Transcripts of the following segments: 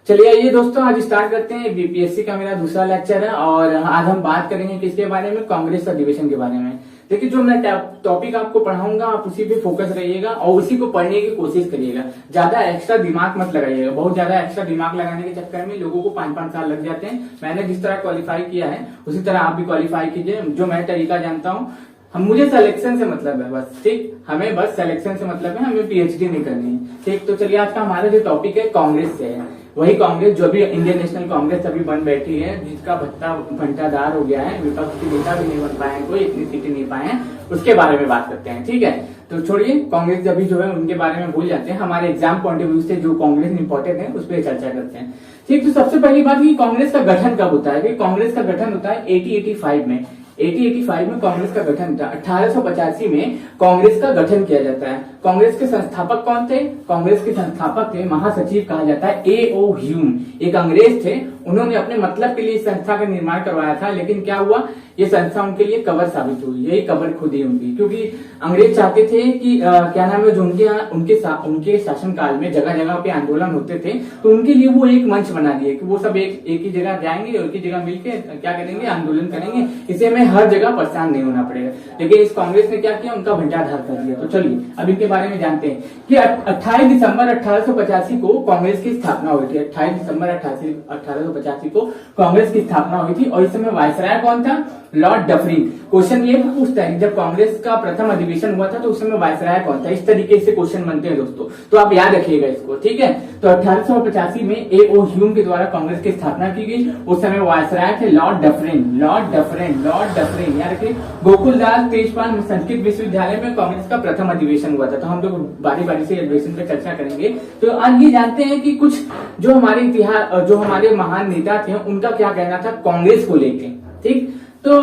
चलिए आइए दोस्तों, आज स्टार्ट करते हैं। बीपीएससी का मेरा दूसरा लेक्चर है और आज हम बात करेंगे किसके बारे में, कांग्रेस अधिवेशन के बारे में। देखिए, जो मैं टॉपिक आपको पढ़ाऊंगा आप उसी पे फोकस रहिएगा और उसी को पढ़ने की कोशिश करिएगा। ज्यादा एक्स्ट्रा दिमाग मत लगाइएगा। बहुत ज्यादा एक्स्ट्रा दिमाग लगाने के चक्कर में लोगों को 5-5 साल लग जाते हैं। मैंने जिस तरह क्वालिफाई किया है उसी तरह आप भी क्वालिफाई कीजिए। जो मैं तरीका जानता हूँ, मुझे सिलेक्शन से मतलब है बस, ठीक। हमें बस सिलेक्शन से मतलब है, हमें पीएचडी नहीं करनी है, ठीक। तो चलिए, आज का हमारा जो टॉपिक है कांग्रेस से है। वही कांग्रेस जो भी इंडियन नेशनल कांग्रेस अभी बन बैठी है, जिसका भत्ता घंटादार हो गया है, विपक्ष की नेता भी नहीं बन पाए हैं, कोई इतनी सीटें नहीं पाए हैं, उसके बारे में बात करते हैं, ठीक है। तो छोड़िए, कांग्रेस अभी जो है उनके बारे में भूल जाते हैं। हमारे एग्जाम पॉइंट ऑफ व्यू से जो कांग्रेस इंपॉर्टेंट है उस पर चर्चा करते हैं, ठीक। तो सबसे पहली बात कि कांग्रेस का गठन कब होता है। कांग्रेस का गठन होता है 1885 में। 1885 में कांग्रेस का गठन था। 1885 में कांग्रेस का गठन किया जाता है। कांग्रेस के संस्थापक कौन थे? कांग्रेस के संस्थापक थे, महासचिव कहा जाता है, A.O. ह्यूम। एक अंग्रेज थे, उन्होंने अपने मतलब के लिए इस संस्था का निर्माण करवाया था। लेकिन क्या हुआ, ये संस्था उनके लिए कबर साबित हुई। यही कबर खुदी उनकी, क्योंकि अंग्रेज चाहते थे कि क्या नाम है, जो उनके शासन काल में जगह जगह पे आंदोलन होते थे, तो उनके लिए वो एक मंच बना दिए कि वो सब एक ही जगह जाएंगे और एक ही जगह मिलकर क्या करेंगे, आंदोलन करेंगे। इसे में हर जगह परेशान नहीं होना पड़ेगा। लेकिन इस कांग्रेस ने क्या किया, उनका भंडाधार कर दिया। तो चलिए अब इनके बारे में जानते हैं कि 28 दिसंबर 1885 को कांग्रेस की स्थापना हुई थी। 28 दिसंबर 1885 को कांग्रेस की स्थापना हुई थी और इस समय वायसराय कौन था? Lord Dufferin. क्वेश्चन ये पूछता है, जब कांग्रेस का प्रथम अधिवेशन हुआ था तो उस समय वायसराय कौन था? इस तरीके से क्वेश्चन बनते हैं दोस्तों, तो आप याद रखिएगा इसको, ठीक है। तो 1885 में A.O. ह्यूम के द्वारा कांग्रेस की स्थापना की गई। उस समय वायसराय थे लॉर्ड डफरिन। याद रखिए। गोकुलदास तेजपाल संस्कृत विश्वविद्यालय में कांग्रेस का प्रथम अधिवेशन हुआ था। तो हम लोग बारी बारी से अधिवेशन पर चर्चा करेंगे। तो आज ये जानते हैं कि कुछ जो हमारे इतिहास, जो हमारे महान नेता थे, उनका क्या कहना था कांग्रेस को लेके, ठीक। तो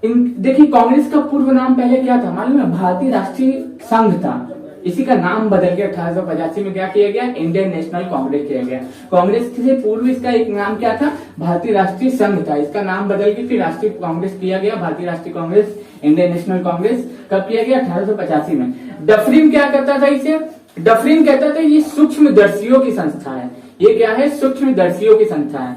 देखिए, कांग्रेस का पूर्व नाम पहले क्या था मालूम है? भारतीय राष्ट्रीय संघ था। इसी का नाम बदल के 1885 में क्या किया गया? इंडियन नेशनल कांग्रेस किया गया। कांग्रेस से पूर्व इसका एक नाम क्या था? भारतीय राष्ट्रीय संघ था। इसका नाम बदल के फिर राष्ट्रीय कांग्रेस किया गया। भारतीय राष्ट्रीय कांग्रेस, इंडियन नेशनल कांग्रेस कब किया गया? 1885 में। डफरिन क्या करता था इसे? डफरिन कहता था ये सूक्ष्मदर्शियों की संस्था है। ये क्या है? सूक्ष्मदर्शियों की संस्था है।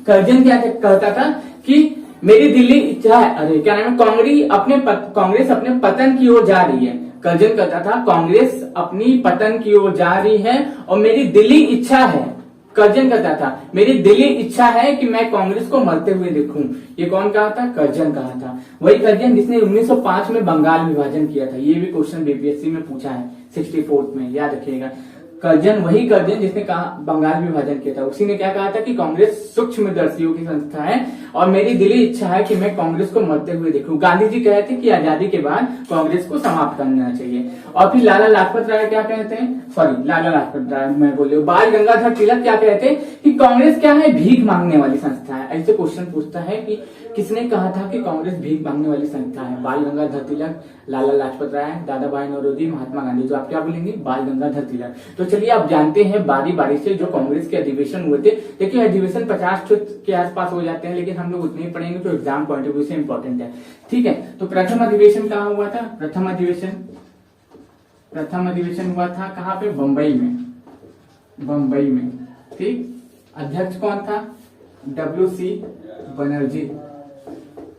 कर्जन क्या कहता था कि मेरी दिल्ली इच्छा है, अरे क्या नाम है, कांग्रेस अपने पतन की ओर जा रही है। कर्जन कहता था कांग्रेस अपनी पतन की ओर जा रही है और मेरी दिली इच्छा है। कर्जन कहता था मेरी दिली इच्छा है कि मैं कांग्रेस को मरते हुए देखूं। ये कौन कहा था? कर्जन कहा था। वही कर्जन जिसने 1905 में बंगाल विभाजन किया था। ये भी क्वेश्चन बीपीएससी में पूछा है 64th में, याद रखिएगा। कर्जन, वही कर्जन जिसने कहा बंगाल विभाजन किया था, उसी ने क्या कहा था कि कांग्रेस सूक्ष्मदर्शियों की संस्था है और मेरी दिली इच्छा है कि मैं कांग्रेस को मरते हुए देखूं। गांधी जी कहते कि आजादी के बाद कांग्रेस को समाप्त करना चाहिए। और फिर लाला लाजपत राय क्या कहते हैं, लाला लाजपत राय मैं बोल रही हूँ, बाल गंगाधर तिलक क्या कहते हैं कि कांग्रेस क्या है? भीख मांगने वाली संस्था है। ऐसे क्वेश्चन पूछता है कि किसने कहा था कि कांग्रेस भीख मांगने वाली संस्था है? बाल गंगाधर तिलक, लाला लाजपत राय, दादा भाई नौरोजी, महात्मा गांधी। तो आप क्या बोलेंगे? बाल गंगाधर तिलक। तो चलिए आप जानते हैं बारी बारी से जो कांग्रेस के अधिवेशन हुए थे। देखिए, अधिवेशन 50 के आसपास हो जाते हैं, लेकिन हम लोग उतने ही पढ़ेंगे तो एग्जाम पॉइंट ऑफ व्यू से इंपॉर्टेंट है, ठीक है। तो प्रथम अधिवेशन कहाँ हुआ था? प्रथम अधिवेशन हुआ था कहाँ पे? बंबई में, ठीक। अध्यक्ष कौन था? W.C.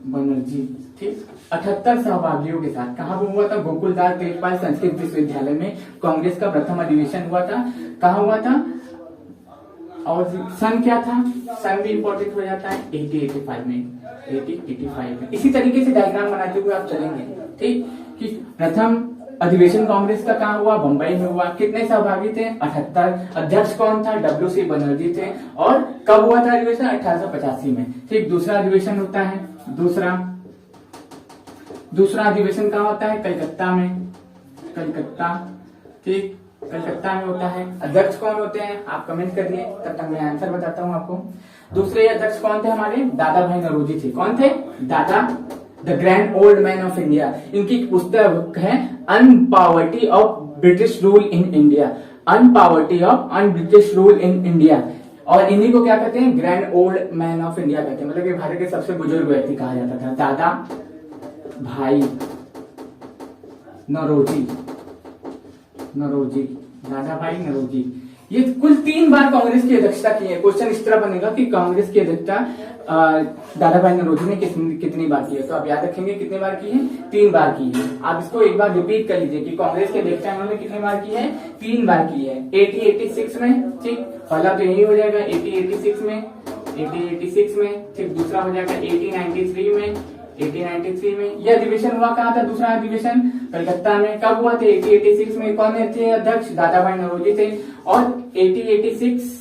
बनर्जी, ठीक। 78 सहभागियों के साथ। कहाँ हुआ था? गोकुलदास तेजपाल संस्कृत विश्वविद्यालय में कांग्रेस का प्रथम अधिवेशन हुआ था। कहाँ हुआ था? और सन क्या था? सन भी इंपॉर्टेंट हो जाता है। 1885 में। इसी तरीके से डायग्राम बनाते हुए आप चलेंगे, ठीक। कि प्रथम अधिवेशन कांग्रेस का कहाँ हुआ? बंबई में हुआ। कितने सहभागी थे? 78। अध्यक्ष कौन था? W.C. बनर्जी थे। और कब हुआ था अधिवेशन? 1885 में, ठीक। दूसरा अधिवेशन होता है, दूसरा अधिवेशन कहाँ होता है? कलकत्ता में, ठीक। कलकत्ता में होता है। अध्यक्ष कौन होते हैं? आप कमेंट करिए, तब तक मैं आंसर बताता हूँ आपको। दूसरे अध्यक्ष कौन थे हमारे? दादा भाई नौरोजी थे। कौन थे? Dada, the grand old man of India. इनकी पुस्तक है अनपॉवर्टी of British rule in India. British rule in India. और इन्हीं को क्या कहते हैं? Grand old man of India कहते हैं। मतलब कि भारत के सबसे बुजुर्ग व्यक्ति कहा जाता था। दादा भाई नौरोजी, ये कुल 3 बार कांग्रेस की अध्यक्षता की है। क्वेश्चन इस तरह बनेगा कि कांग्रेस की अध्यक्षता दादा भाई नौरोजी ने कितनी बार की है, तो आप याद रखेंगे कितनी बार की है, 3 बार की है। आप इसको एक बार रिपीट कर लीजिए कि कांग्रेस की अध्यक्षता इन्होंने कितनी बार की है, 3 बार की है। 80-86 में, ठीक, पहला तो यही हो जाएगा 80-86 में, 80-86 में, ठीक, दूसरा हो जाएगा 80-93 में, 80-93 में। यह अधिवेशन हुआ कहाँ था, दूसरा अधिवेशन कलकत्ता में। कब हुआ था, 80-86 में। कौन थे अध्यक्ष, दादा भाई नौरोजी थे। और 80-86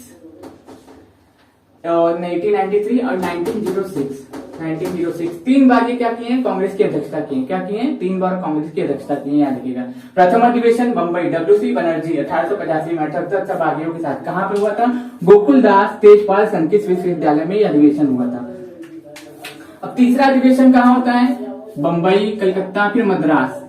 और 1893 और 1906 3 बार ये क्या किए हैं, कांग्रेस की अध्यक्षता की है। क्या किए हैं, 3 बार कांग्रेस की अध्यक्षता की है, याद रखिएगा। प्रथम अधिवेशन बम्बई, WC बनर्जी 1885 में 78 बागियों के साथ। कहाँ पे हुआ था, गोकुलदास तेजपाल संस्कृत विश्वविद्यालय में यह अधिवेशन हुआ था। अब तीसरा अधिवेशन कहाँ होता है, बम्बई, कलकत्ता, फिर मद्रास।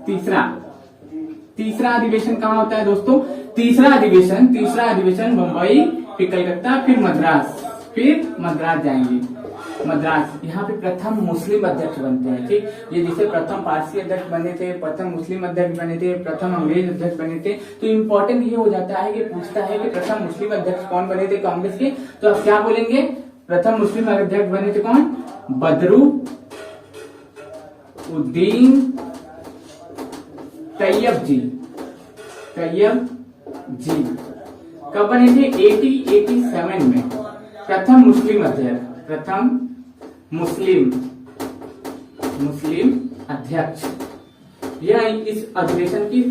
तीसरा अधिवेशन कहाँ होता है दोस्तों, तीसरा अधिवेशन बम्बई, फिर कलकत्ता, फिर मद्रास जाएंगे। मद्रास, यहाँ पे प्रथम मुस्लिम अध्यक्ष बनते हैं, ठीक। ये जैसे प्रथम पारसी अध्यक्ष बने थे, प्रथम मुस्लिम अध्यक्ष बने थे, प्रथम अंग्रेज अध्यक्ष बने थे। तो इम्पोर्टेंट ये हो जाता है कि पूछता है कि प्रथम मुस्लिम अध्यक्ष कौन बने थे कांग्रेस के, तो आप क्या बोलेंगे, प्रथम मुस्लिम अध्यक्ष बने थे कौन, बदरुद्दीन तैयब जी। कब बने थे, 80-87 में। प्रथम मुस्लिम अध्यक्ष। यह इस अधिवेशन की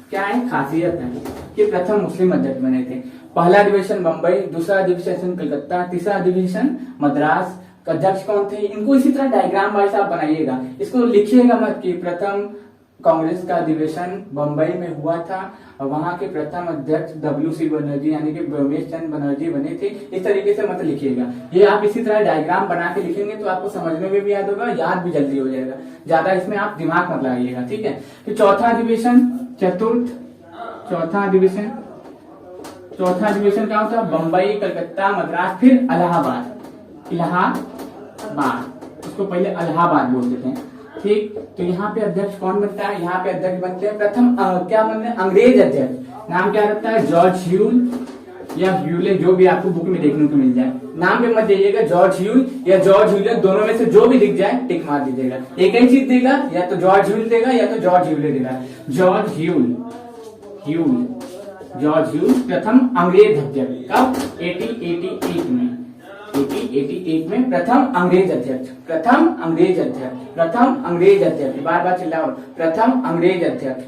क्या है, खासियत है कि प्रथम मुस्लिम अध्यक्ष बने थे। पहला अधिवेशन बम्बई, दूसरा अधिवेशन कलकत्ता, तीसरा अधिवेशन मद्रास। अध्यक्ष कौन थे, इनको इसी तरह डायग्राम वाइज आप बनाइएगा, इसको लिखिएगा मत कि प्रथम कांग्रेस का अधिवेशन बम्बई में हुआ था और वहां के प्रथम अध्यक्ष WC बनर्जी यानी कि ब्रह्मेश चंद्र बनर्जी बने थे। इस तरीके से मत लिखिएगा, ये आप इसी तरह डायग्राम बना के लिखेंगे तो आपको समझने में भी याद होगा, याद भी जल्दी हो जाएगा। ज्यादा इसमें आप दिमाग मत लगाइएगा, ठीक है। फिर चौथा अधिवेशन क्या होता है, बम्बई, कलकत्ता, मद्रास, फिर इलाहाबाद। उसको पहले इलाहाबाद बोलते थे, ठीक। तो यहाँ पे अध्यक्ष कौन बनता है, यहाँ पे अध्यक्ष बनते हैं प्रथम क्या बनते हैं, अंग्रेज अध्यक्ष। नाम क्या रहता है, जॉर्ज ह्यूल या ह्यूले, जो भी आपको बुक में देखने को मिल जाए। नाम पे मत जाइएगा, जॉर्ज ह्यूल या जॉर्ज ह्यूले, दोनों में से जो भी दिख जाए टिक मार दीजिएगा। एक ही चीज देगा, या तो जॉर्ज ह्यूल देगा या तो जॉर्ज ह्यूले देगा। जॉर्ज ह्यूल प्रथम अंग्रेज अध्यक्ष। कब, 1888 में प्रथम अंग्रेज अध्यक्ष। बार बार चिल्लाओ, प्रथम अंग्रेज अध्यक्ष।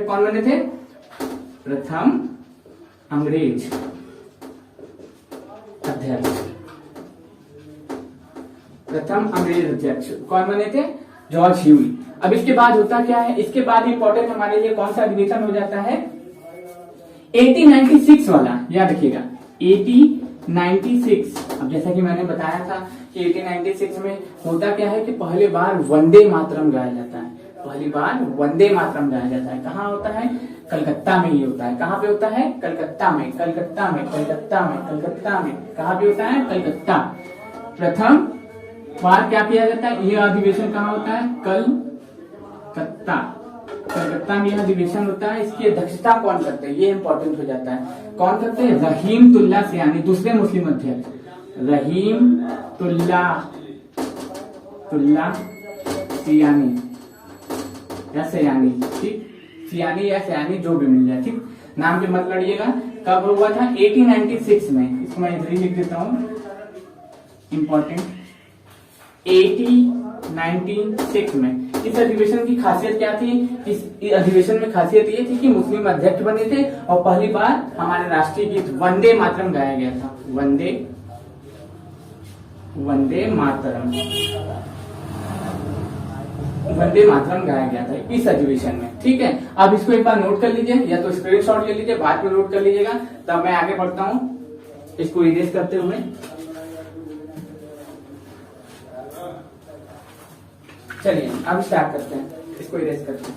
कौन बने थे, प्रथम अंग्रेज अध्यक्ष कौन बने थे, जॉर्ज ह्यूल। अब इसके बाद होता क्या है, इसके बाद इंपॉर्टेंट हमारे लिए कौन सा अधिवेशन हो जाता है, 1896 वाला, याद रखिएगा 1896। अब जैसा कि मैंने बताया था कि 1896 में होता क्या है कि पहली बार वंदे मातरम गाया जाता है। कहाँ होता है, कलकत्ता में ही होता है। कहाँ पे होता है, कलकत्ता में। कहाँ पे होता है, कलकत्ता। प्रथम बार क्या किया जाता है, यह अधिवेशन कहाँ होता है, कलकत्ता में यह अधिवेशन होता है। इसकी अध्यक्षता कौन करते हैं, ये इंपॉर्टेंट हो जाता है। कौन करते हैं, रहीमतुल्लाह सियानी, दूसरे मुस्लिम अध्यक्ष रहीमतुल्लाह सियानी या सयानी, ठीक, सियानी या सयानी जो भी मिल जाए, ठीक। नाम पे मत लड़िएगा। कब हुआ था, 1896 में। इसको मैं इधर ही लिख देता हूँ, इंपॉर्टेंट, 1896 में। इस अधिवेशन की खासियत क्या थी, इस अधिवेशन में खासियत ये थी कि मुस्लिम अध्यक्ष बने थे और पहली बार हमारे राष्ट्रीय गीत वंदे मातरम गाया गया था। वंदे मातरम गाया गया था इस अधिवेशन में, ठीक है। अब इसको एक बार नोट कर लीजिए, या तो स्क्रीनशॉट ले लीजिए, बाद में नोट कर लीजिएगा, तब मैं आगे बढ़ता हूँ इसको इरेज करते हुए। चलिए अब स्टार्ट करते हैं, इसको इरेज करते हैं।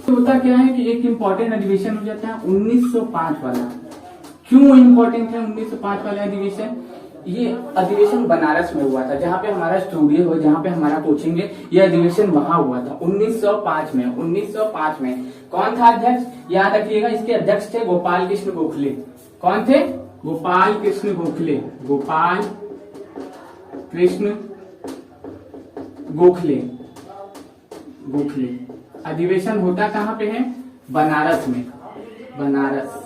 तो होता क्या है कि एक इम्पोर्टेंट अधिवेशन हो जाता है 1905 वाला। क्यों इम्पोर्टेंट है 1905 वाला अधिवेशन, ये अधिवेशन बनारस में हुआ था, जहाँ पे हमारा स्टूडियो है, जहाँ पे हमारा कोचिंग है, ये अधिवेशन वहां हुआ था 1905 में। 1905 में कौन था अध्यक्ष, याद रखिएगा, इसके अध्यक्ष थे गोपाल कृष्ण गोखले। कौन थे, गोपाल कृष्ण गोखले, गोपाल कृष्ण गोखले, गोखले। अधिवेशन होता कहाँ पे है, बनारस में, बनारस।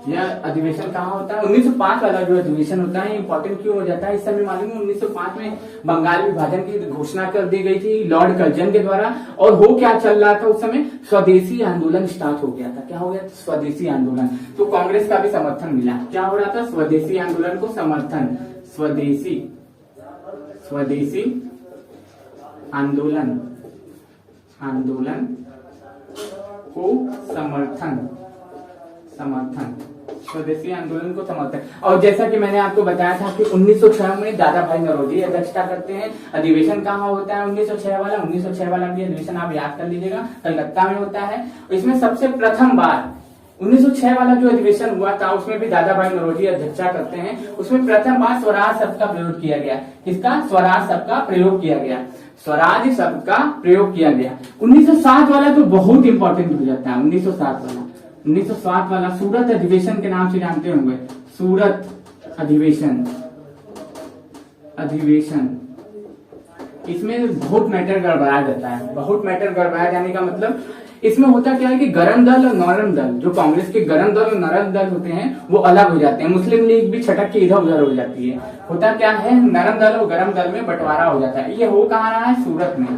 यह अधिवेशन कहाँ होता है, 1905 वाला जो अधिवेशन होता है इंपॉर्टेंट क्यों हो जाता है, इस समय मालूम है 1905 में बंगाल विभाजन की घोषणा कर दी गई थी लॉर्ड कर्जन के द्वारा। और हो क्या चल रहा था उस समय, स्वदेशी आंदोलन स्टार्ट हो गया था। क्या हो गया था, स्वदेशी आंदोलन। तो कांग्रेस का भी समर्थन मिला। क्या हो रहा था, स्वदेशी आंदोलन को समर्थन, स्वदेशी, स्वदेशी आंदोलन, आंदोलन को समर्थन, समर्थन, स्वदेशी आंदोलन को समर्थन। और जैसा कि मैंने आपको बताया था कि 1906 में दादा भाई नौरोजी अध्यक्षता करते हैं। अधिवेशन कहाँ होता है, 1906 वाला, 1906 वाला भी अधिवेशन आप याद कर लीजिएगा, कलकत्ता में होता है। इसमें सबसे प्रथम बार 1906 वाला जो अधिवेशन हुआ था उसमें भी दादा भाई नौरोजी अध्यक्षता करते हैं। उसमें प्रथम बार स्वराज शब्द का प्रयोग किया गया। किसका, स्वराज शब्द का प्रयोग किया गया, स्वराज शब्द का प्रयोग किया गया। 1907 वाला तो बहुत इंपॉर्टेंट हो जाता है। 1907 वाला, 1907 वाला सूरत अधिवेशन के नाम से जानते होंगे, सूरत अधिवेशन, अधिवेशन। इसमें बहुत मैटर गड़बड़ा जाता है। बहुत मैटर गड़बड़ा जाने का मतलब इसमें होता क्या है कि गरम दल और नरम दल, जो कांग्रेस के गरम दल और नरम दल होते हैं वो अलग हो जाते हैं। मुस्लिम लीग भी छटक के इधर उधर हो जाती है। होता क्या है, नरम दल और गरम दल में बंटवारा हो जाता है। ये हो कहाँ रहा है, सूरत में,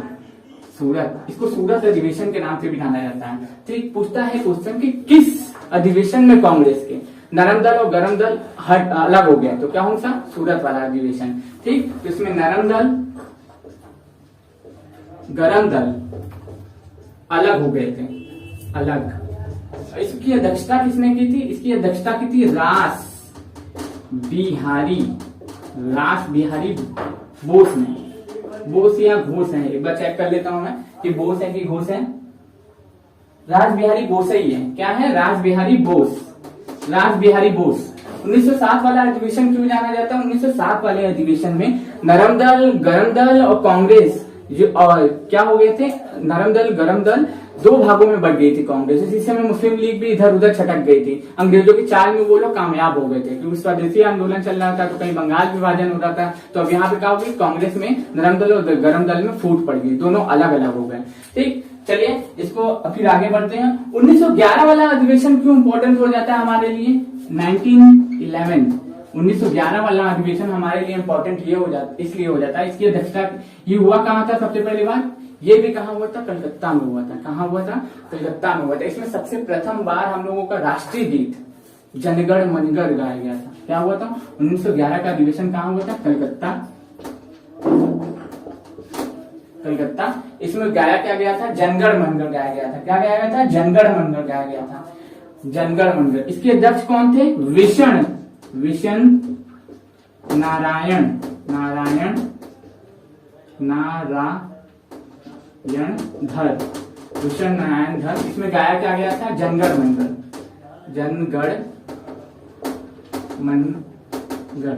सूरत। इसको सूरत अधिवेशन के नाम से भी जाना जाता है। ठीक, पूछता है क्वेश्चन कि किस अधिवेशन में कांग्रेस के नरम दल और गरम दल हट अलग हो गए, तो क्या होगा, सूरत वाला अधिवेशन। ठीक, तो इसमें नरम दल गरम दल अलग हो गए थे, अलग। इसकी अध्यक्षता किसने की थी, इसकी अध्यक्षता की थी रास बिहारी, रास बिहारी बोस ने। बोस या घोष है, एक बार चेक कर लेता हूं मैं कि बोस है कि घोष है। रास बिहारी बोस ही है। क्या है, रास बिहारी बोस, रास बिहारी बोस। 1907 वाला अधिवेशन क्यों जाना जाता है, 1907 वाले अधिवेशन में नरम दल, गरम दल और कांग्रेस जो और क्या हो गए थे, नरम दल गरम दल दो भागों में बढ़ गई थी कांग्रेस। इसी समय मुस्लिम लीग भी इधर उधर छटक गई थी। अंग्रेजों की चाल में वो लोग कामयाब हो गए थे, क्योंकि स्वदेशी आंदोलन चल रहा था, तो कहीं बंगाल विभाजन हो रहा था। तो अब यहाँ पे क्या होगी, कांग्रेस में नरम दल और गरम दल में फूट पड़ गई, दोनों अलग अलग हो गए। ठीक, चलिए इसको फिर आगे बढ़ते हैं। 1911 वाला अधिवेशन क्यों इंपॉर्टेंट हो जाता है हमारे लिए, 1911 वाला अधिवेशन हमारे लिए इंपॉर्टेंट ये हो जाता, इसलिए हो जाता है, इसकी अध्यक्षता ये हुआ कहाँ था सबसे पहली बार, ये भी कहाँ हुआ था, कलकत्ता में हुआ था। कहाँ हुआ था, कलकत्ता में हुआ था। इसमें सबसे प्रथम बार हम लोगों का राष्ट्रीय गीत जनगण मनगढ़ गाया गया था। क्या हुआ था, 1911 का अधिवेशन कहाँ हुआ था, कलकत्ता, कलकत्ता। इसमें गाया क्या गया था, जनगण मनगढ़ गाया गया था। क्या गाया गया था, जनगण मनगढ़ गाया गया था, जनगण मनगढ़। इसके अध्यक्ष कौन थे, विषण, विषण नारायण, नारायण, नारायण धर, विषण नारायण धर। इसमें गाया क्या गया था, जनगण मनगढ़, जनगण मनगढ़,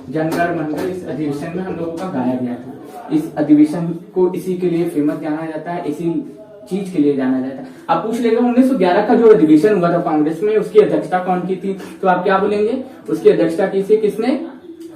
जनगण मनगढ़। इस अधिवेशन में हम लोगों का गाया गया था। इस अधिवेशन को इसी के लिए फेमस जाना जाता है, इसी चीज के लिए जाना जाता है। आप पूछ लेगा 1911 का जो अधिवेशन हुआ था कांग्रेस में, उसकी अध्यक्षता कौन की थी, तो आप क्या बोलेंगे, उसकी अध्यक्षता की थी किसने,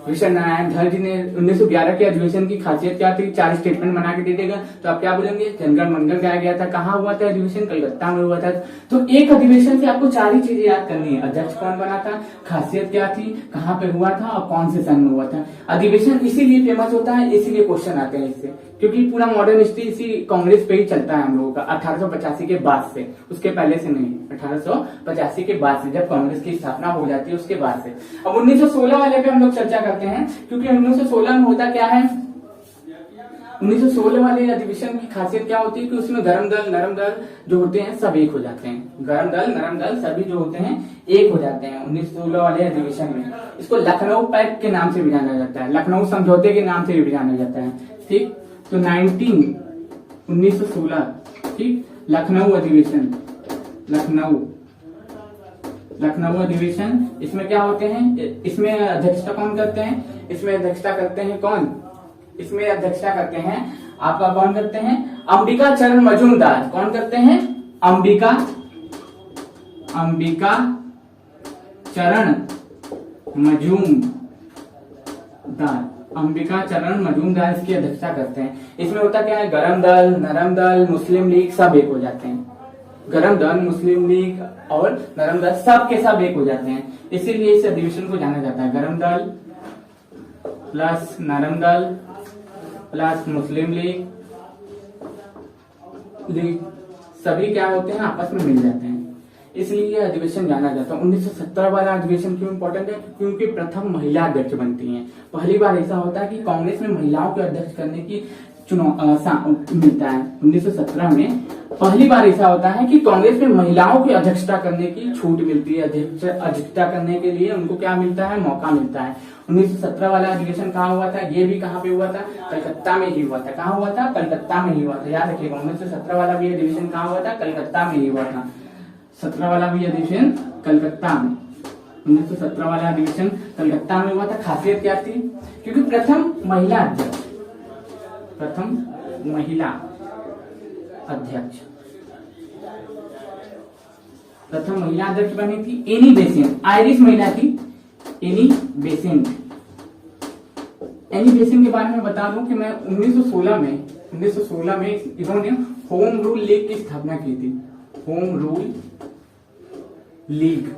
विषण नारायण धर जी ने। 1911 के अधिवेशन की खासियत क्या थी, 4 स्टेटमेंट बना के दे देगा, तो आप क्या बोलेंगे, जनगण मनगढ़ गाया गया था। कहाँ हुआ था अधिवेशन, कलकत्ता में हुआ था। तो एक अधिवेशन से आपको 4 ही चीजें याद करनी है, अध्यक्ष कौन बना था, खासियत क्या थी, कहाँ पे हुआ था और कौन से सन में हुआ था। अधिवेशन इसीलिए फेमस होता है, इसीलिए क्वेश्चन आते हैं इससे, क्योंकि पूरा मॉडर्न हिस्ट्री इसी कांग्रेस पे ही चलता है हम लोगों का, 1885 के बाद से, उसके पहले से नहीं, 1885 के बाद से, जब कांग्रेस की स्थापना हो जाती है उसके बाद से। अब 1916 वाले पे हम लोग चर्चा करते हैं, क्योंकि 1916 में होता क्या है, 1916 वाले अधिवेशन की खासियत क्या होती है कि उसमें गरम दल नरम दल जो होते हैं सब एक हो जाते हैं, गरम दल नरम दल सभी जो होते हैं एक हो जाते हैं 1916 वाले अधिवेशन में। इसको लखनऊ पैक्ट के नाम से भी जाना जाता है, लखनऊ समझौते के नाम से भी जाना जाता है। ठीक, तो 1916 ठीक, लखनऊ अधिवेशन, लखनऊ लखनऊ अधिवेशन। इसमें क्या होते हैं, इसमें अध्यक्षता कौन करते हैं, इसमें अध्यक्षता करते हैं कौन, इसमें अध्यक्षता करते हैं आपका कौन करते हैं, अंबिका चरण मजूमदार। कौन करते हैं, अंबिका चरण मजूमदार, अंबिका चरण मजूमदार इसकी अध्यक्षता करते हैं। इसमें होता क्या है, गरम दल, नरम दल, मुस्लिम लीग सब एक हो जाते हैं। गरम दल, मुस्लिम लीग और नरम दल सब के सब एक हो जाते हैं, इसीलिए इस अधिवेशन को जाना जाता है गरम दल प्लस नरम दल प्लस मुस्लिम लीग सभी क्या होते हैं, आपस में मिल जाते हैं, इसलिए यह अधिवेशन जाना जाता है। 1917 वाला अधिवेशन क्यों इंपॉर्टेंट है, क्योंकि प्रथम महिला अध्यक्ष बनती हैं। पहली बार ऐसा होता है कि कांग्रेस में महिलाओं के अध्यक्ष करने की चुनाव मिलता है। 1917 में पहली बार ऐसा होता है कि कांग्रेस में महिलाओं की अध्यक्षता करने की छूट मिलती है, अध्यक्षता करने के लिए उनको क्या मिलता है, मौका मिलता है। 1917 वाला अधिवेशन कहाँ हुआ था, ये भी कहाँ पे हुआ था, कलकत्ता में ही हुआ था। कहाँ हुआ था, कलकत्ता में ही हुआ था, याद रखिएगा। 1917 वाला भी अधिवेशन कहाँ हुआ था, कलकत्ता में ही हुआ था। 17 वाला भी अधिवेशन कलकत्ता में, 1917 वाला अधिवेशन कलकत्ता में हुआ था। खासियत क्या थी, क्योंकि प्रथम महिला अध्यक्ष, प्रथम महिला अध्यक्ष, प्रथम महिला अध्यक्ष बनी थी एनी बेसेंट, आयरिश महिला थी एनी बेसेंट। एनी बेसेंट के बारे में बता दूं कि मैं 1916 में इन्होंने होम रूल लीग की स्थापना की थी। होम रूल लीग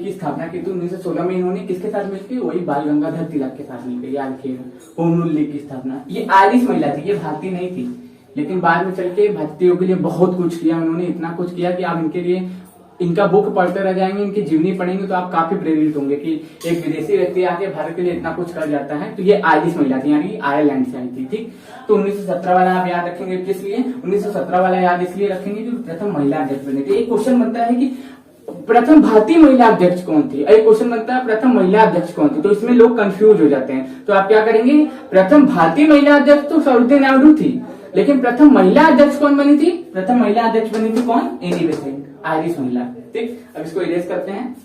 की स्थापना की थी 1916 में इन्होंने, किसके साथ मिलकर, वही बाल गंगाधर तिलक के साथ मिलकर, याद रखिएगा। होम रूल लीग की स्थापना, ये आयरिश महिला थी, ये भारतीय नहीं थी, लेकिन बाद में चल के भारतीयों के लिए बहुत कुछ किया उन्होंने, इतना कुछ किया कि आप इनके लिए इनका बुक पढ़ते रह जाएंगे, इनकी जीवनी पढ़ेंगे तो आप काफी प्रेरित होंगे कि एक विदेशी व्यक्ति आके भारत के लिए इतना कुछ कर जाता है। तो ये आयरिश महिला थी, यानी आयरलैंड से आई थी, ठीक। तो 1917 वाला आप याद रखेंगे, किस लिए 1917 वाला याद इसलिए रखेंगे क्योंकि प्रथम महिला अध्यक्ष बने थे। एक क्वेश्चन बनता है कि प्रथम भारतीय महिला अध्यक्ष कौन थी, एक क्वेश्चन बनता है प्रथम महिला अध्यक्ष कौन थी, तो इसमें लोग कंफ्यूज हो जाते हैं। तो आप क्या करेंगे, प्रथम भारतीय महिला अध्यक्ष तो सरोजिनी नायडू थी, लेकिन प्रथम महिला अध्यक्ष कौन बनी थी, प्रथम महिला अध्यक्ष बनी थी कौन, एनी बेसेंट, आयरिश महिला, ठीक। अब इसको इरेज करते हैं।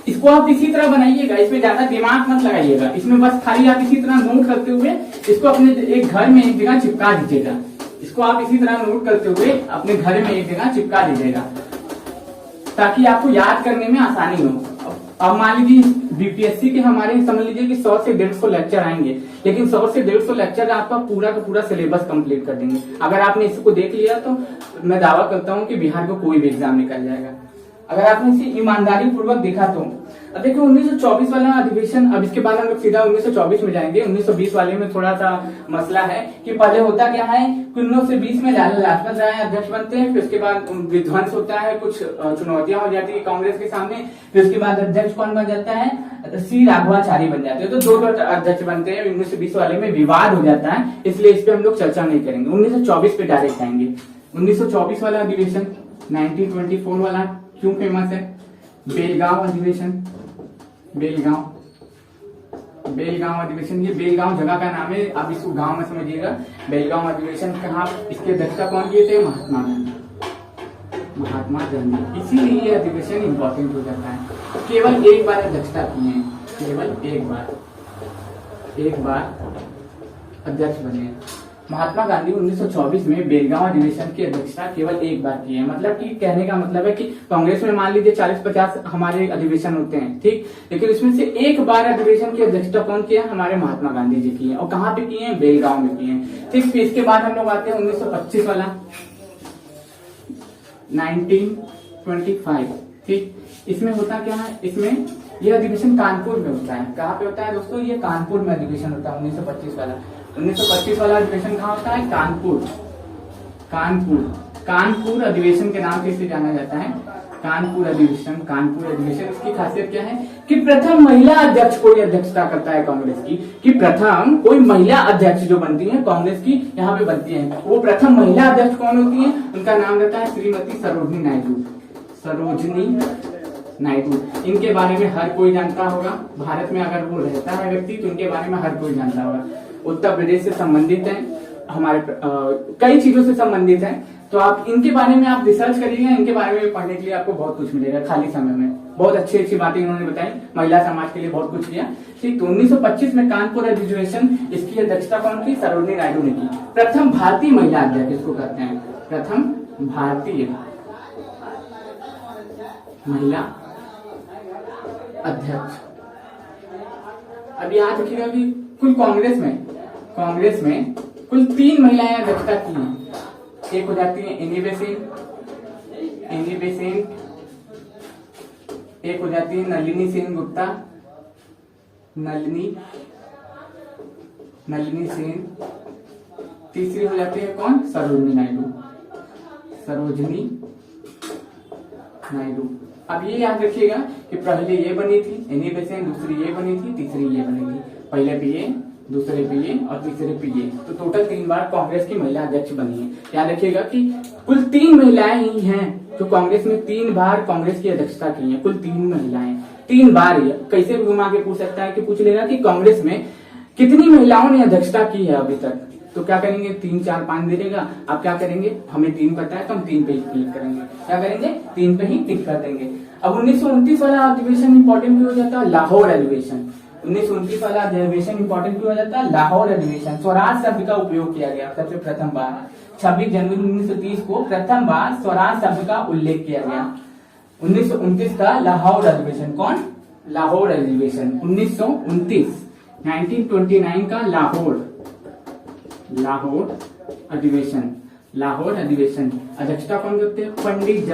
इसको आप इसी तरह बनाइएगा, इसमें ज्यादा दिमाग मत लगाइएगा, इसमें बस खाली आप इसी तरह नोट करते हुए इसको अपने एक घर में एक जगह चिपका दीजिएगा। इसको आप इसी तरह नोट करते हुए अपने घर में एक जगह चिपका दीजिएगा ताकि आपको याद करने में आसानी हो। अब मान लीजिए बीपीएससी के हमारे समझ लीजिए कि 100 से 150 लेक्चर आएंगे, लेकिन 100 से 150 लेक्चर आपका पूरा का पूरा सिलेबस कंप्लीट कर देंगे। अगर आपने इसको देख लिया तो मैं दावा करता हूं कि बिहार को कोई भी एग्जाम निकल जाएगा, अगर आपने इसे ईमानदारी पूर्वक देखा तो। अब देखो 1924 वाला अधिवेशन, अब इसके बाद हम लोग सीधा 1924 में जाएंगे। 1920 वाले में थोड़ा सा मसला है कि पहले होता क्या है कि 1920 में लाला लाजपत राय अध्यक्ष बनते हैं, फिर उसके बाद विध्वंस होता है, कुछ चुनौतियां हो जाती है कांग्रेस के सामने, फिर उसके बाद अध्यक्ष कौन बन जाता है, सी राघवाचारी बन जाते हैं। तो दो अध्यक्ष बनते हैं। 1920 वाले में विवाद हो जाता है, इसलिए इस पे हम लोग चर्चा नहीं करेंगे। 1924 पे डायरेक्ट आएंगे। 1924 वाला अधिवेशन 1924 वाला क्यों फेमस है, बेलगांव अधिवेशन, बेलगांव अधिवेशन, ये बेलगांव जगह का नाम है, आप इसको गांव में समझिएगा। बेलगांव अधिवेशन कहाँ, इसकी अध्यक्षता कौन किए थे, महात्मा गांधी, इसीलिए ये अधिवेशन इंपॉर्टेंट हो जाता है। केवल एक बार अध्यक्षता की है, केवल एक बार अध्यक्ष बने महात्मा गांधी। 1924 में बेलगांव अधिवेशन की अध्यक्षता केवल एक बार की है। मतलब कि कहने का मतलब है कि कांग्रेस में मान लीजिए 40-50 हमारे अधिवेशन होते हैं, ठीक, लेकिन उसमें से एक बार अधिवेशन की अध्यक्षता कौन किया, हमारे महात्मा गांधी जी की है। और कहाँ पे किए हैं, बेलगांव में किए हैं, ठीक। फिर इसके बाद हम लोग आते हैं 1925 वाला, 1925, ठीक। इसमें होता क्या है, इसमें यह अधिवेशन कानपुर में होता है। कहाँ पे होता है दोस्तों, ये कानपुर में अधिवेशन होता है 1925 वाला। 1925 वाला अधिवेशन कहाँ होता है, कानपुर अधिवेशन के नाम से इसे जाना जाता है, कानपुर अधिवेशन। इसकी खासियत क्या है कि प्रथम महिला अध्यक्ष कोई अध्यक्षता करता है कांग्रेस की, कि प्रथम कोई महिला अध्यक्ष जो बनती है कांग्रेस की यहाँ पे बनती है, वो प्रथम महिला अध्यक्ष कौन होती है, उनका नाम रहता है श्रीमती सरोजिनी नायडू। नायडू, इनके बारे में हर कोई जानता होगा। भारत में अगर वो रहता है व्यक्ति तो इनके बारे में हर कोई जानता होगा। उत्तर प्रदेश से संबंधित है, हमारे कई चीजों से संबंधित है। तो आप इनके बारे में आप रिसर्च करिएगा, इनके बारे में पढ़ने के लिए आपको बहुत कुछ मिलेगा खाली समय में। बहुत अच्छी अच्छी बातें इन्होंने बताई, महिला समाज के लिए बहुत कुछ किया। ठीक, तो 1925 में कानपुर अधिवेशन, इसकी अध्यक्षता कौन की? सरोजिनी नायडू ने की। प्रथम भारतीय महिला अध्यक्ष इसको कहते हैं, प्रथम भारतीय महिला अध्यक्ष। अब याद रखिएगा कि कुल कांग्रेस में कुल 3 महिलाएं अध्यक्षता की हैं। एक हो जाती है एनी बेसेंट, एक हो जाती है नलिनी सेन गुप्ता, नलिनी सेन। तीसरी हो जाती है कौन? सरोजिनी नायडू। अब ये याद रखिएगा कि पहले ये बनी थी एनी बेसेंट, दूसरी ये बनी थी, तीसरी ये बनेगी। पहले पे ये, दूसरे पे ये और तीसरे पे ये, तो टोटल 3 बार कांग्रेस की महिला अध्यक्ष बनी है। याद रखिएगा कि कुल 3 महिलाएं ही हैं जो कांग्रेस में 3 बार कांग्रेस की अध्यक्षता की है। कुल 3 महिलाएं, 3 बार। ये कैसे भी घुमा के पूछ सकता है कि पूछ लेगा कि कांग्रेस में कितनी महिलाओं ने अध्यक्षता की है अभी तक, तो क्या करेंगे? 3, 4, 5 दे देगा। आप क्या करेंगे? हमें 3 पता है तो हम 3 पे ही क्लिक करेंगे। क्या करेंगे? 3 पे ही टिक कर देंगे। अब 1929 वाला अधिवेशन इंपॉर्टेंट क्यों हो जाता है? लाहौर अधिवेशन। 1929 वाला अधिवेशन इंपॉर्टेंट क्यों हो जाता है? लाहौर अधिवेशन। स्वराज शब्द का उपयोग किया गया सबसे प्रथम बार। 26 जनवरी 1930 को प्रथम बार स्वराज शब्द का उल्लेख किया गया। 1929 का लाहौर अधिवेशन। कौन? लाहौर अधिवेशन 1929। 1929 का लाहौर अधिवेशन। अध्यक्षता कौन करते हैं? पंडित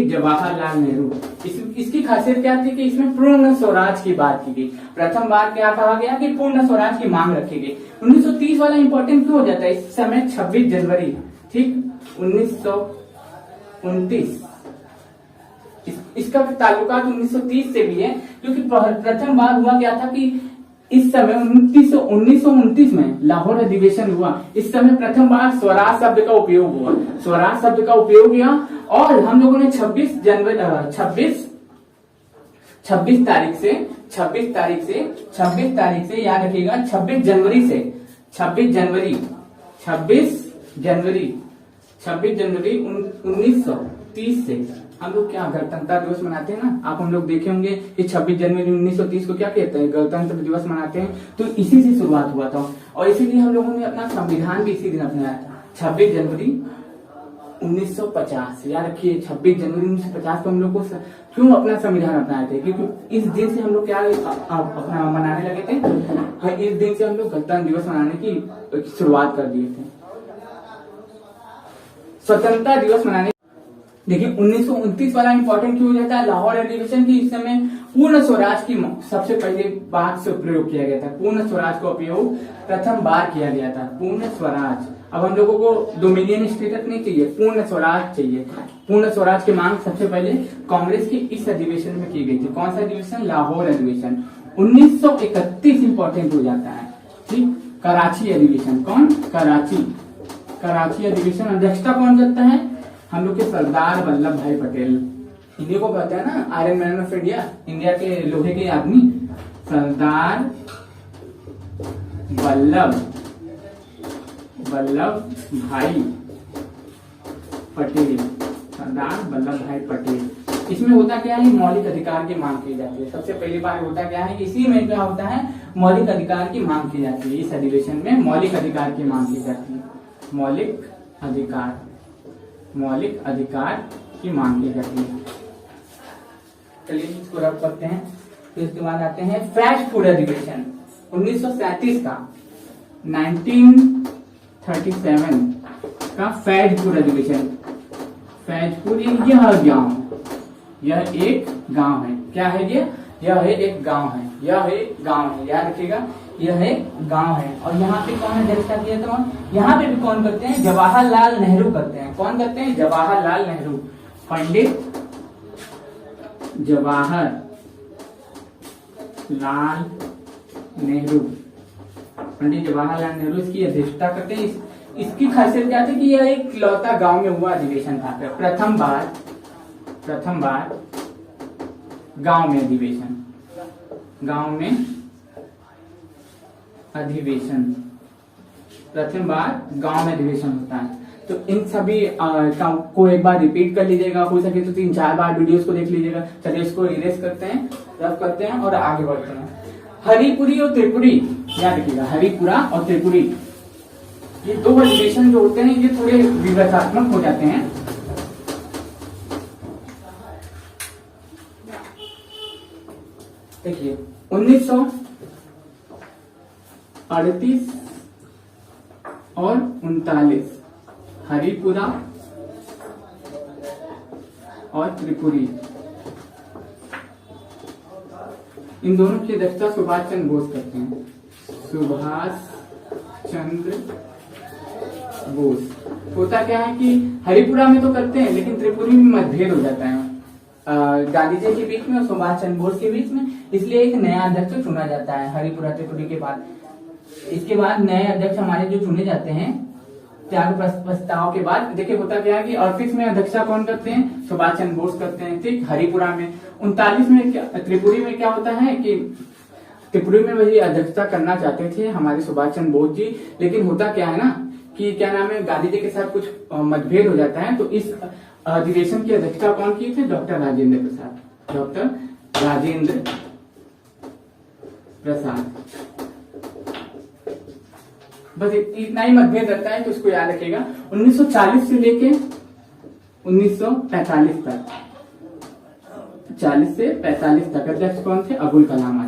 जवाहरलाल नेहरू। इसकी खासियत क्या थी कि इसमें पूर्ण स्वराज की बात की गई। प्रथम बार क्या कहा गया कि पूर्ण स्वराज की मांग रखी गई। 1930 वाला इंपॉर्टेंट क्यों हो जाता है? इस समय 26 जनवरी, ठीक, 1929, इसका ताल्लुकात 1930 से भी है, क्योंकि प्रथम बार हुआ क्या था कि इस समय 1929 में लाहौर अधिवेशन हुआ। इस समय प्रथम बार स्वराज शब्द का उपयोग हुआ। स्वराज शब्द का उपयोग हुआ और हम लोगों ने 26 तारीख से याद रखिएगा, 26 जनवरी 1930 से हम लोग क्या गणतंत्र दिवस मनाते हैं ना। आप हम लोग देखे होंगे कि 26 जनवरी 1930 को क्या कहते हैं? गणतंत्र दिवस मनाते हैं। तो इसी से शुरुआत हुआ था और इसीलिए हम लोगों ने अपना संविधान भी इसी दिन अपनाया था, 26 जनवरी 1950। याद रखिए 26 जनवरी 1950 को हम लोग को क्यों अपना संविधान अपनाए थे? क्योंकि इस दिन से हम लोग क्या अपना मनाने लगे थे? इस दिन से हम लोग गणतंत्र दिवस मनाने की शुरुआत कर दिए थे, स्वतंत्रता दिवस मनाने। देखिए 1929 वाला इंपॉर्टेंट क्यों हो जाता है? लाहौर अधिवेशन की इस समय पूर्ण स्वराज की सबसे पहले बात से प्रयोग किया गया था। पूर्ण स्वराज का उपयोग प्रथम बार किया गया था। पूर्ण स्वराज। अब हम लोगों को डोमिनियन स्टेटस नहीं चाहिए, पूर्ण स्वराज चाहिए। पूर्ण स्वराज की मांग सबसे पहले कांग्रेस की इस अधिवेशन में की गई थी। कौन सा अधिवेशन? लाहौर अधिवेशन। 1931 इंपॉर्टेंट हो जाता है, ठीक, कराची अधिवेशन। कौन? कराची अधिवेशन। अध्यक्षता कौन करता है? हम लोग के सरदार वल्लभ भाई पटेल। इन्हीं को कहते हैं ना iron man of India, India के लोहे के आदमी। सरदार वल्लभ भाई पटेल। इसमें होता क्या है? मौलिक अधिकार की मांग की जाती है। सबसे पहली बार होता क्या है? इसी में क्या होता है? मौलिक अधिकार की मांग की जाती है। इस अधिवेशन में मौलिक अधिकार की मांग की जाती है। मौलिक अधिकार की मांग की जाती है। चलिए इसको रब करते हैं। फिर इसके बाद आते हैं फास्ट फूड अधिवेशन 1937 का, 1937 का फास्ट फूड अधिवेशन। फास्ट फूड यह एक गांव है। क्या है ये? यह एक गांव है। याद रखिएगा, यह एक गांव है। और यहाँ पे कौन अध्यक्षता किया था? यहाँ पे भी कौन करते हैं? जवाहरलाल नेहरू करते हैं। कौन करते हैं? जवाहरलाल नेहरू। पंडित जवाहरलाल नेहरू पंडित जवाहरलाल नेहरू इसकी अध्यक्षता करते हैं। इसकी खासियत क्या थी कि यह एक लौता गांव में हुआ अधिवेशन था। प्रथम बार गांव में अधिवेशन प्रथम बार गांव में अधिवेशन होता है। तो इन सभी को एक बार रिपीट कर लीजिएगा, हो सके तो 3-4 बार वीडियोस को देख लीजिएगा। चलिए इसको इरेज करते हैं, रब करते हैं और आगे बढ़ते हैं। हरिपुरी और त्रिपुरी, याद रखिएगा, हरिपुरा और त्रिपुरी, ये दो अधिवेशन जो होते हैं ये थोड़े विवादात्मक हो जाते हैं। देखिए 1938 और 39, हरिपुरा और त्रिपुरी, इन दोनों की अध्यक्षता सुभाष चंद्र बोस करते हैं। सुभाष चंद्र बोस। होता क्या है कि हरिपुरा में तो करते हैं लेकिन त्रिपुरी में मतभेद हो जाता है गांधी जी के बीच में और सुभाष चंद्र बोस के बीच में, इसलिए एक नया अध्यक्ष चुना जाता है हरिपुरा त्रिपुरी के बाद। इसके बाद नए अध्यक्ष हमारे जो चुने जाते हैं त्याग प्रस्ताव के बाद। देखिए होता क्या है कि 38 में अध्यक्षता कौन करते हैं? सुभाष चंद्र बोस करते हैं, ठीक। हरिपुरा में 39 में त्रिपुरी में क्या होता है कि त्रिपुरी में वही अध्यक्षता करना चाहते थे हमारे सुभाष चंद्र बोस जी, लेकिन होता क्या है ना कि क्या नाम है, गांधी जी के साथ कुछ मतभेद हो जाता है। तो इस अधिवेशन की अध्यक्षता कौन की थे? डॉक्टर राजेंद्र प्रसाद। बस इतना ही मतभेद रहता है, तो इसको याद रखिएगा। 1940 से लेके 1945 तक, 40 से 45 तक अध्यक्ष कौन थे? अबुल कलाम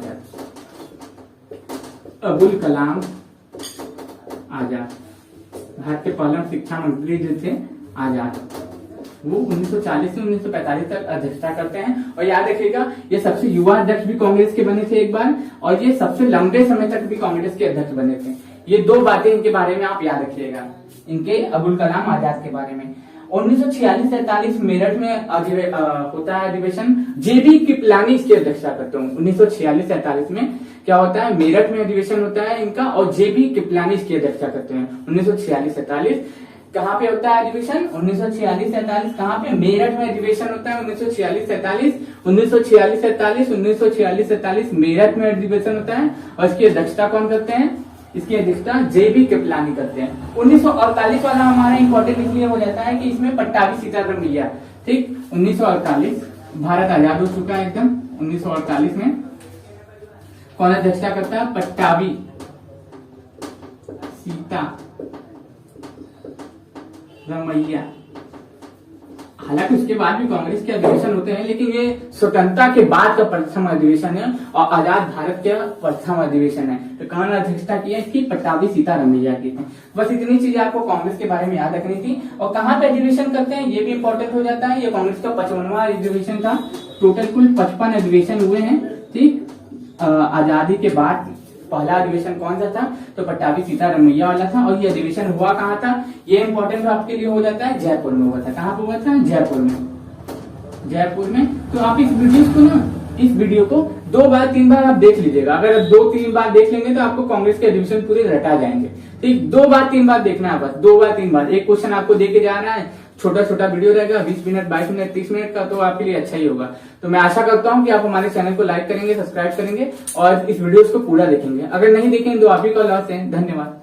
आजाद, भारत के पहले शिक्षा मंत्री जो थे आजाद, वो 1940 से 1945 तक अध्यक्षता करते हैं। और याद रखिएगा ये सबसे युवा अध्यक्ष भी कांग्रेस के बने थे एक बार, और ये सबसे लंबे समय तक भी कांग्रेस के अध्यक्ष बने थे। ये दो बातें इनके बारे में आप याद रखिएगा, इनके अबुल कलाम आजाद के बारे में। 1946-47 मेरठ में होता है अधिवेशन, जेबी कृपलानी इसकी अध्यक्षता करते हैं। 1946-47 में क्या होता है? मेरठ में अधिवेशन होता है इनका, और जेबी कृपलानी इसकी अध्यक्षता करते हैं। 1946-47 कहाँ पे होता है अधिवेशन? 1946-47 कहाँ पे? मेरठ में अधिवेशन होता है। 1946-47 मेरठ में अधिवेशन होता है, और इसकी अध्यक्षता कौन करते हैं? इसकी अध्यक्षता जेबी कृपलानी करते हैं। 1948 वाला हमारा इंपॉर्टेंट इसलिए हो जाता है कि इसमें पट्टाभी सीतारमैया, ठीक। 1948 भारत आजाद हो चुका है एकदम। 1948 में कौन अध्यक्षता करता है? पट्टाभी सीतारमैया। हालांकि उसके बाद भी कांग्रेस के अधिवेशन होते हैं, लेकिन ये स्वतंत्रता के बाद का प्रथम अधिवेशन है और आजाद भारत का प्रथम अधिवेशन है। तो कौन अध्यक्षता की है इसकी? पट्टाभी सीतारमैया की थी। बस इतनी चीजें आपको कांग्रेस के बारे में याद रखनी थी। और कहाँ पे अधिवेशन करते हैं ये भी इंपॉर्टेंट हो जाता है। ये कांग्रेस का 55वां अधिवेशन था। टोटल कुल 55 अधिवेशन हुए हैं, ठीक। आजादी के बाद पहला अधिवेशन कौन सा था? तो पट्टाभी सीतारमैया वाला था। और ये अधिवेशन हुआ कहाँ था? ये इंपॉर्टेंट आपके लिए हो जाता है, जयपुर में हुआ था। कहाँ पे हुआ था? जयपुर में। तो आप इस वीडियो को 2 बार 3 बार आप देख लीजिएगा। अगर आप 2-3 बार देख लेंगे तो आपको कांग्रेस के अधिवेशन पूरे रटा जाएंगे, ठीक। 2 बार 3 बार देखना है, बस 2 बार 3 बार। एक क्वेश्चन आपको देके जा रहा है, छोटा वीडियो रहेगा, 20 मिनट 22 मिनट 30 मिनट का, तो आपके लिए अच्छा ही होगा। तो मैं आशा करता हूं कि आप हमारे चैनल को लाइक करेंगे, सब्सक्राइब करेंगे और इस वीडियो को पूरा देखेंगे। अगर नहीं देखेंगे तो आप ही का लॉस है। धन्यवाद।